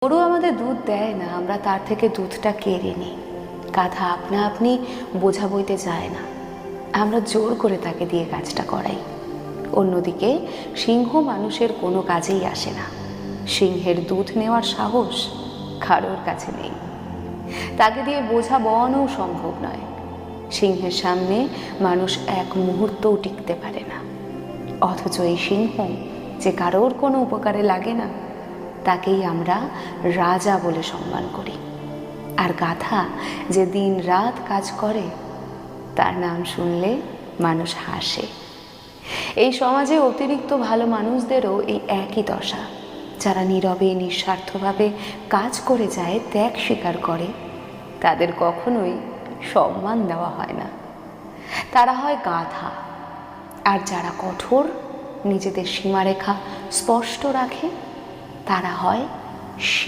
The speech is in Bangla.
গরু আমাদের দুধ দেয় না, আমরা তার থেকে দুধটা কেড়ে নিই। গাধা আপনা আপনি বোঝা বইতে যায় না, আমরা জোর করে তাকে দিয়ে কাজটা করাই। অন্যদিকে সিংহ মানুষের কোনো কাজেই আসে না। সিংহের দুধ নেওয়ার সাহস কারোর কাছে নেই, তাকে দিয়ে বোঝা বওয়ানোও সম্ভব নয়। সিংহের সামনে মানুষ এক মুহূর্তও টিকতে পারে না। অথচ এই সিংহ যে কারোর কোনো উপকারে লাগে না, তাকেই আমরা রাজা বলে সম্মান করি। আর গাধা যে দিন রাত কাজ করে, তার নাম শুনলে মানুষ হাসে। এই সমাজে অতিরিক্ত ভালো মানুষদেরও এই একই দশা। যারা নীরবে নিঃস্বার্থভাবে কাজ করে যায়, ত্যাগ স্বীকার করে, তাদের কখনোই সম্মান দেওয়া হয় না। তারা হয় গাধা। আর যারা কঠোর, নিজেদের সীমারেখা স্পষ্ট রাখে, তারা হয় সিংহ।